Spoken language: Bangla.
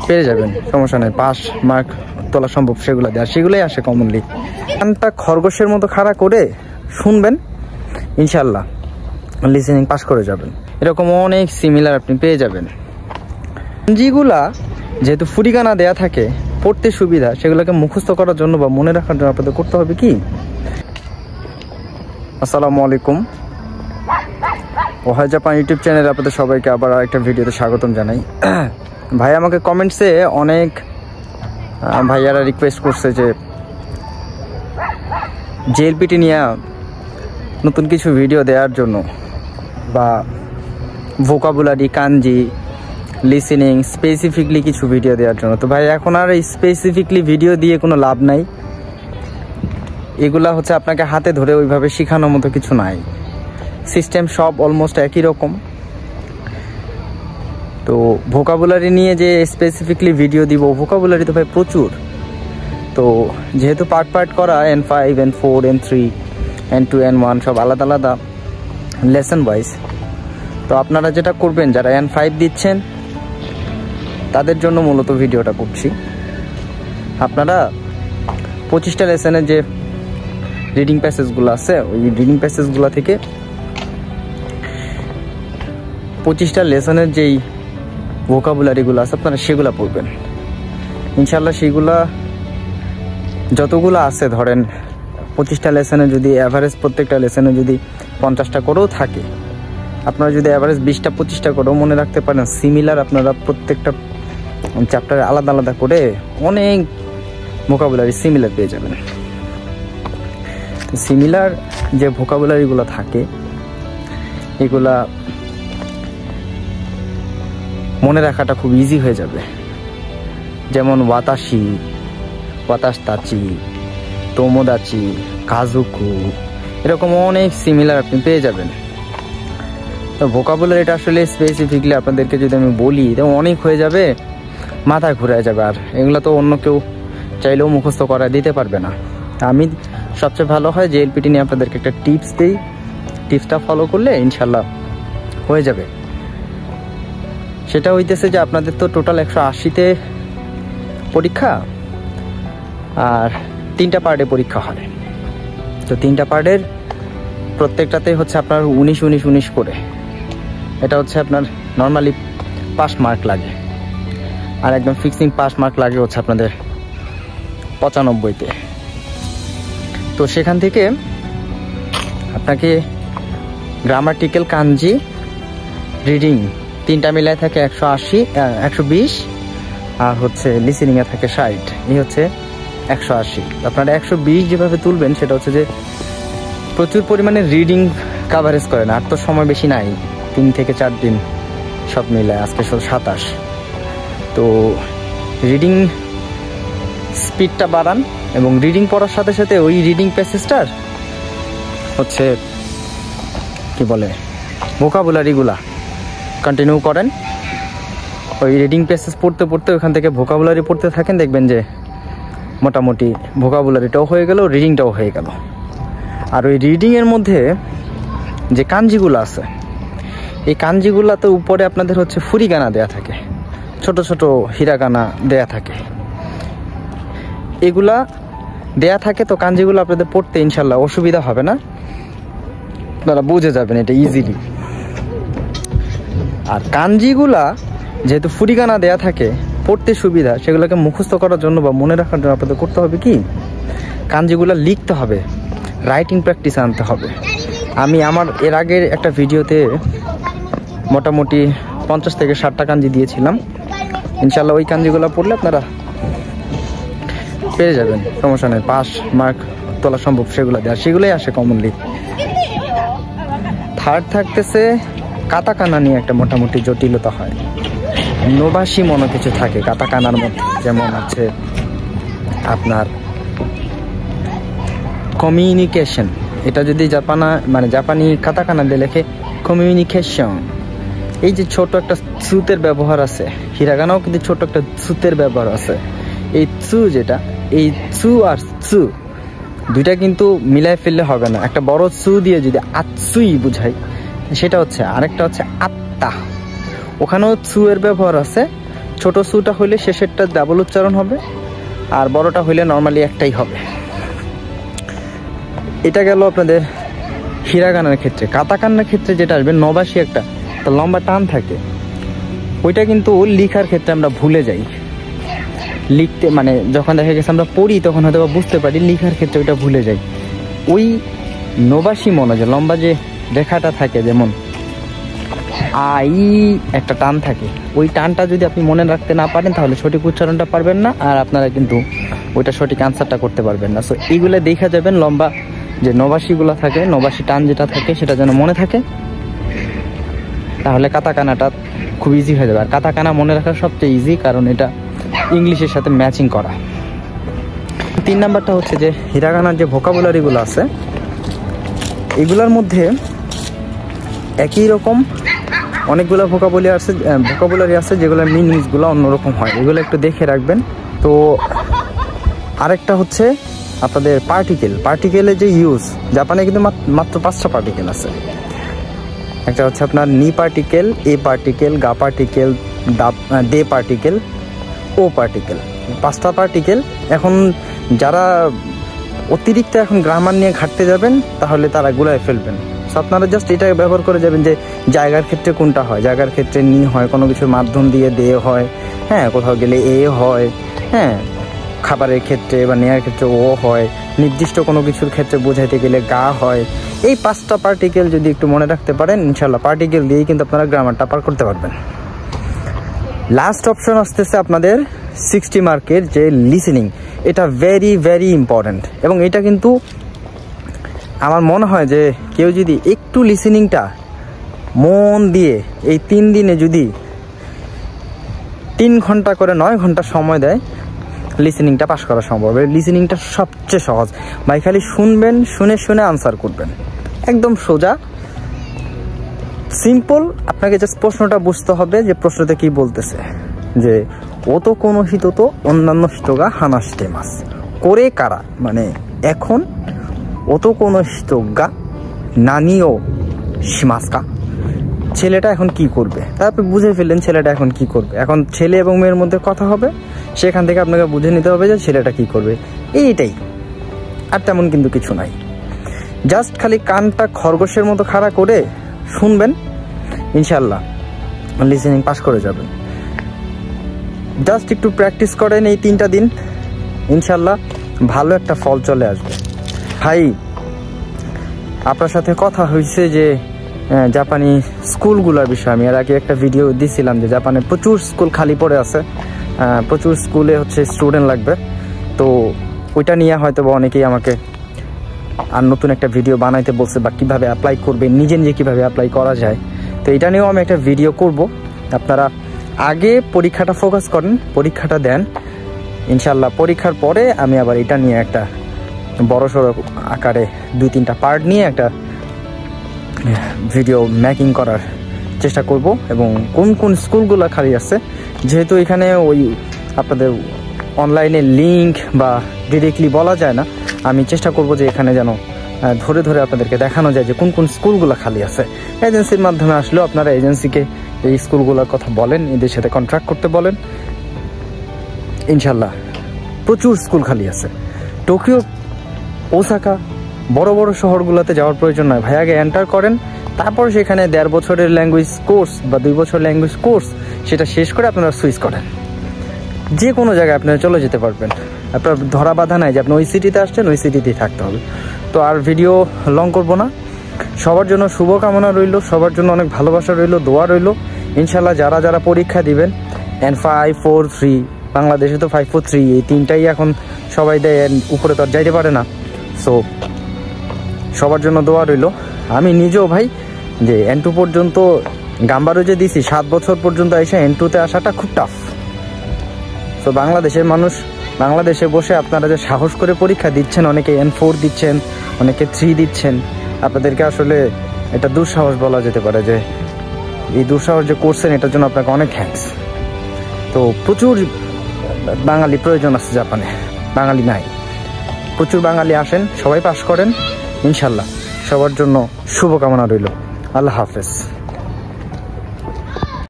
পেয়ে যাবেন, সমস্যা নেই। পাস মার্ক তোলা সম্ভব সেগুলো দেওয়া, সেগুলোই আসে কমনলি। কানটা খরগোশের মতো খাড়া করে শুনবেন, ইনশাল্লাহ লিসেনিং পাস করে যাবেন। এরকম অনেক সিমিলার আপনি পেয়ে যাবেন। যেগুলা যেহেতু ফুরিগানা দেয়া থাকে, পড়তে সুবিধা, সেগুলোকে মুখস্থ করার জন্য বা মনে রাখার জন্য আপনাদের করতে হবে কি, আসসালামু আলাইকুম, ওহাই জাপান ইউটিউব চ্যানেলে আপনাদের সবাইকে আবার আরেকটা ভিডিওতে স্বাগতম জানাই। ভাই আমাকে কমেন্টসে অনেক ভাইয়ারা রিকোয়েস্ট করছে যে জেএলপিটি নিয়ে নতুন কিছু ভিডিও দেওয়ার জন্য, বা ভোকাবুলারি, কাঞ্জি, লিসেনিং স্পেসিফিকলি কিছু ভিডিও দেওয়ার জন্য। তো ভাই এখন আর এই স্পেসিফিকলি ভিডিও দিয়ে কোনো লাভ নাই, এগুলা হচ্ছে আপনাকে হাতে ধরে ওইভাবে শেখানোর মতো কিছু নাই। সিস্টেম সব অলমোস্ট একই রকম। তো ভোকাবুলারি নিয়ে যে স্পেসিফিকলি ভিডিও দিব, ভোকাবুলারি তো ভাই প্রচুর। তো যেহেতু পার্ট পার্ট করা, N5, N4, N3, N2, N1 সব আলাদা আলাদা লেসন ওয়াইজ। তো আপনারা যেটা করবেন, যারা N5 দিচ্ছেন তাদের জন্য মূলত ভিডিওটা করছি। আপনারা 25টা লেসনের যে রিডিং প্যাসেজগুলো আছে, ওই রিডিং প্যাসেজগুলো থেকে 25টা লেসনের যেই ভোকাবুলারিগুলো আছে আপনারা সেগুলো পড়বেন। ইনশাল্লাহ সেগুলা যতগুলো আছে, ধরেন 25টা লেসনে যদি অ্যাভারেজ প্রত্যেকটা লেসনে যদি 50টা করেও থাকে, আপনারা যদি অ্যাভারেজ 20টা 25টা করেও মনে রাখতে পারেন, সিমিলার আপনারা প্রত্যেকটা চ্যাপ্টারে আলাদা আলাদা করে অনেক ভোকাবুলারি সিমিলার পেয়ে যাবেন। সিমিলার যে ভোকাবুলারিগুলো থাকে এগুলা মনে রাখাটা খুব ইজি হয়ে যাবে। যেমন ওয়াতাশি, ওয়াতাশতাচি, তোমোদাচি, কাজুকু, এরকম অনেক সিমিলার আপনি পেয়ে যাবেন। তো ভোকাবুলারিটা আসলে স্পেসিফিকলি আপনাদেরকে যদি আমি বলি তো অনেক হয়ে যাবে, মাথায় ঘুরে যাবে, আর এগুলো তো অন্য কেউ চাইলেও মুখস্থ করা দিতে পারবে না। আমি সবচেয়ে ভালো হয় জেএলপিটি নিয়ে আপনাদেরকে একটা টিপস দিই, টিপসটা ফলো করলে ইনশাল্লাহ হয়ে যাবে। সেটা হইতেছে যে আপনাদের তো টোটাল 180তে পরীক্ষা, আর 3টা পার্টে পরীক্ষা হয়। তো 3টা পার্টের প্রত্যেকটাতে হচ্ছে আপনার 19 করে, এটা হচ্ছে আপনার নর্মালি পাস মার্ক লাগে, আর একদম ফিক্সিং পাস মার্ক লাগে হচ্ছে আপনাদের 95তে। তো সেখান থেকে আপনাকে গ্রামাটিক্যাল, কাঞ্জি, রিডিং 3টা মিলায় থাকে 120, আর হচ্ছে লিসেনিংয়ে থাকে 60, এই হচ্ছে 180। আপনারা 120 যেভাবে তুলবেন সেটা হচ্ছে যে প্রচুর পরিমাণে রিডিং কাভারেজ করেন, আর তো সময় বেশি নাই, 3 থেকে 4 দিন সব মিলায়, আজকে 27। তো রিডিং স্পিডটা বাড়ান, এবং রিডিং পড়ার সাথে সাথে ওই রিডিং প্যাসেজটার হচ্ছে কি বলে ভোকাবুলারিগুলা কন্টিনিউ করেন। ওই রিডিং প্যাসেজ পড়তে পড়তে ওখান থেকে ভোকাবুলারি পড়তে থাকেন, দেখবেন যে মোটামুটি ভোকাবুলারিটাও হয়ে গেল, রিডিংটাও হয়ে গেল। আর ওই রিডিংয়ের মধ্যে যে কাঞ্জিগুলো আছে, এই কাঞ্জিগুলাতে উপরে আপনাদের হচ্ছে ফুরিগানা দেয়া থাকে, ছোট ছোট হিরাগানা দেয়া থাকে, এগুলা দেয়া থাকে। তো কাঞ্জিগুলো আপনাদের পড়তে ইনশাল্লাহ অসুবিধা হবে না, আপনারা বুঝে যাবেন এটা ইজিলি। আর কাঞ্জিগুলা যেহেতু ফুরিগানা দেয়া থাকে, পড়তে সুবিধা, সেগুলোকে মুখস্থ করার জন্য বা মনে রাখার জন্য আপনাদের করতে হবে কি, কাঞ্জিগুলা লিখতে হবে, রাইটিং প্র্যাকটিস আনতে হবে। আমি আমার এর আগের একটা ভিডিওতে মোটামুটি 50 থেকে 60টা কাঞ্জি দিয়েছিলাম। ইনশাল্লাহ ওই কাঞ্জিগুলো পড়লে আপনারা পেয়ে যাবেন, সমস্যা নেই। পাস মার্ক তোলা সম্ভব সেগুলো দেওয়া, সেগুলোই আসে কমনলি। থার্ড থাকতেছে কাতাকানা নিয়ে একটা মোটামুটি জটিলতা হয়, নোভাসি মনে কিছু থাকে কাতাকানার মধ্যে। যেমন আছে আপনার কমিউনিকেশন, এটা যদি জাপানি কাতাকানা দিয়ে লেখে কমিউনিকেশন। এই যে ছোট একটা সুতের ব্যবহার আছে, হিরাগানাও কিন্তু ছোট একটা সুতের ব্যবহার আছে। এই চু যেটা, এই চু আর চু দুইটা কিন্তু মিলাই ফেললে হবে না। একটা বড় চু দিয়ে যদি আচ্ছুই বুঝাই সেটা হচ্ছে, আরেকটা হচ্ছে আত্মা, ওখানেও চু এর ব্যবহার আছে, ছোট সুটা হইলে শেষেরটা ডাবল উচ্চারণ হবে, আর বড়টা হইলে নর্মালি একটাই হবে। এটা গেল আপনাদের হিরাগানার ক্ষেত্রে। কাতাকানার ক্ষেত্রে যেটা আসবে নবাসী একটা লম্বা টান থাকে, ওইটা কিন্তু লিখার ক্ষেত্রে আমরা ভুলে যাই। লিখতে মানে যখন দেখা গেছে আমরা পড়ি তখন হয়তো বুঝতে পারি, লিখার ক্ষেত্রে ওইটা ভুলে যাই। ওই নবাসী মনে যে লম্বা যে রেখাটা থাকে, যেমন আই একটা টান থাকে, ওই টানটা যদি আপনি মনে রাখতে না পারেন তাহলে সঠিক উচ্চারণটা পারবেন না, আর আপনারা কিন্তু ওইটা সঠিক আনসারটা করতে পারবেন না। সো এইগুলো দেখা যাবেন, লম্বা যে নবাসীগুলো থাকে, নবাসী টান যেটা থাকে সেটা যেন মনে থাকে, তাহলে কাতাকানাটা খুব ইজি হয়ে যাবে। আর কাতাকানা মনে রাখা সবচেয়ে ইজি, কারণ এটা ইংলিশের সাথে ম্যাচিং করা। 3 নাম্বারটা হচ্ছে যে হিরাগানার যে ভোকাবুলারিগুলো আছে, এগুলোর মধ্যে একই রকম অনেকগুলো ভোকাবুলারি আছে যেগুলোর মিনিংসগুলো অন্যরকম হয়, এগুলো একটু দেখে রাখবেন। তো আরেকটা হচ্ছে আপনাদের পার্টিকেলের যে ইউজ, জাপানে কিন্তু মাত্র 5টা পার্টিকেল আছে। একটা হচ্ছে আপনার নি পার্টিকেল, এ পার্টিকেল, গা পার্টিকেল, দে পার্টিকেল, ও পার্টিকেল, 5টা পার্টিকেল। এখন যারা অতিরিক্ত এখন গ্রামার নিয়ে ঘাটতে যাবেন তাহলে তারা গুলায় ফেলবেন। সো আপনারা জাস্ট এটা ব্যবহার করে যাবেন যে জায়গার ক্ষেত্রে কোনটা হয়। জায়গার ক্ষেত্রে নি হয়, কোনো কিছুর মাধ্যম দিয়ে দে হয়, হ্যাঁ, কোথাও গেলে এ হয়, হ্যাঁ, খাবারের ক্ষেত্রে বা নেয়ার ক্ষেত্রে ও হয়, নির্দিষ্ট কোনো কিছুর ক্ষেত্রে বোঝাইতে গেলে গা হয়। এই 5টা পার্টিকেল যদি একটু মনে রাখতে পারেন, ইনশাল্লাহ পার্টিকেল দিয়েই কিন্তু আপনারা গ্রামারটা পার করতে পারবেন। লাস্ট অপশন আসতেছে আপনাদের 60 মার্কের যে লিসেনিং। এটা ভেরি ভেরি ইম্পর্ট্যান্ট, এবং এটা কিন্তু আমার মনে হয় যে কেউ যদি একটু লিসেনিংটা মন দিয়ে এই 3 দিনে যদি 3 ঘন্টা করে 9 ঘন্টা সময় দেয়, লিসেনিংটা পাস করা সম্ভব। লিসেনিংটা সবচেয়ে সহজ ভাই, খালি শুনবেন, শুনে শুনে আনসার করবেন, একদম সোজা সিম্পল। আপনাকে জাস্ট প্রশ্নটা বুঝতে হবে যে প্রশ্নতে কি বলতেছে, যে ও তো কোনো হিত তো অন্যান্য হিতগা হানাসতে মাস করে কারা, মানে এখন ও তো কোনো হিতগা নানিও সীমাসকা, ছেলেটা এখন কি করবে। তারপর বুঝে ফেললেন ছেলেটা এখন কি করবে। এখন ছেলে এবং মেয়ের মধ্যে কথা হবে, সেখান থেকে আপনাকে বুঝে নিতে হবে যে ছেলেটা কি করবে, এইটাই, আর তেমন কিন্তু কিছু নাই। জাস্ট খালি কানটা খরগোশের মতো খাড়া করে শুনবেন, ইনশাল্লাহ লিসেনিং পাস করে যাবেন। জাস্ট একটু প্র্যাকটিস করেন এই 3টা দিন, ইনশাল্লাহ ভালো একটা ফল চলে আসবে। ভাই, আপনার সাথে কথা হয়েছে যে জাপানি স্কুলগুলোর বিষয়ে। আমি এর আগে একটা ভিডিও দিছিলাম যে জাপানে প্রচুর স্কুল খালি পড়ে আছে, প্রচুর স্কুলে হচ্ছে স্টুডেন্ট লাগবে। তো ওইটা নিয়ে হয়তো বা অনেকেই আমাকে আর নতুন একটা ভিডিও বানাইতে বলছে, বা কীভাবে অ্যাপ্লাই করবে, নিজে নিজে কীভাবে অ্যাপ্লাই করা যায়। তো এটা নিয়েও আমি একটা ভিডিও করব। আপনারা আগে পরীক্ষাটা ফোকাস করেন, পরীক্ষাটা দেন, ইনশাল্লাহ পরীক্ষার পরে আমি আবার এটা নিয়ে একটা বড়সড় আকারে 2-3টা পার্ট নিয়ে একটা ভিডিও মেকিং করার চেষ্টা করব। এবং কোন কোন স্কুলগুলো খালি আছে, যেহেতু এখানে ওই আপনাদের অনলাইনে লিঙ্ক বা ডিরেক্টলি বলা যায় না, আমি চেষ্টা করব যে এখানে যেন ধরে ধরে আপনাদেরকে দেখানো যায় যে কোন কোন স্কুলগুলো খালি আছে। এজেন্সির মাধ্যমে আসলেও আপনারা এজেন্সিকে এই স্কুলগুলোর কথা বলেন, এদের সাথে কন্ট্রাক্ট করতে বলেন, ইনশাল্লাহ প্রচুর স্কুল খালি আছে। টোকিও, ওসাকা, বড় বড় শহরগুলোতে যাওয়ার প্রয়োজন নয় ভাই, আগে এন্টার করেন, তারপর সেখানে 1.5 বছরের ল্যাঙ্গুয়েজ কোর্স বা 2 বছর ল্যাঙ্গুয়েজ কোর্স সেটা শেষ করে আপনারা সুইচ করেন, যে কোনো জায়গায় আপনারা চলে যেতে পারবেন। আপনার ধরা বাধা নাই যে আপনি ওই সিটিতে আসছেন, ওই সিটিতেই থাকতে হবে। তো আর ভিডিও লং করব না, সবার জন্য শুভকামনা রইল, সবার জন্য অনেক ভালোবাসা রইল, দোয়া রইল। ইনশাল্লাহ যারা যারা পরীক্ষা দিবেন, and 5, 4, 3, বাংলাদেশে তো 5, 4, 3 এই 3টাই এখন সবাই দেয়, উপরে তো আর যাইতে পারে না। সো সবার জন্য দোয়া রইল। আমি নিজেও ভাই যে N2 পর্যন্ত গাম্বারও যে দিছি, 7 বছর পর্যন্ত এসে N2তে আসাটা খুব টাফ। তো বাংলাদেশের মানুষ, বাংলাদেশে বসে আপনারা যে সাহস করে পরীক্ষা দিচ্ছেন, অনেকে N4 দিচ্ছেন, অনেকে 3 দিচ্ছেন, আপনাদেরকে আসলে এটা দুঃসাহস বলা যেতে পারে। যে এই দুঃসাহস যে করছেন এটার জন্য আপনাকে অনেক থ্যাঙ্কস। তো প্রচুর বাঙালি প্রয়োজন আছে জাপানে, বাঙালি নাই, প্রচুর বাঙালি আসেন, সবাই পাস করেন ইনশাল্লাহ। সবার জন্য শুভকামনা রইল। আল্লাহ হাফেজ।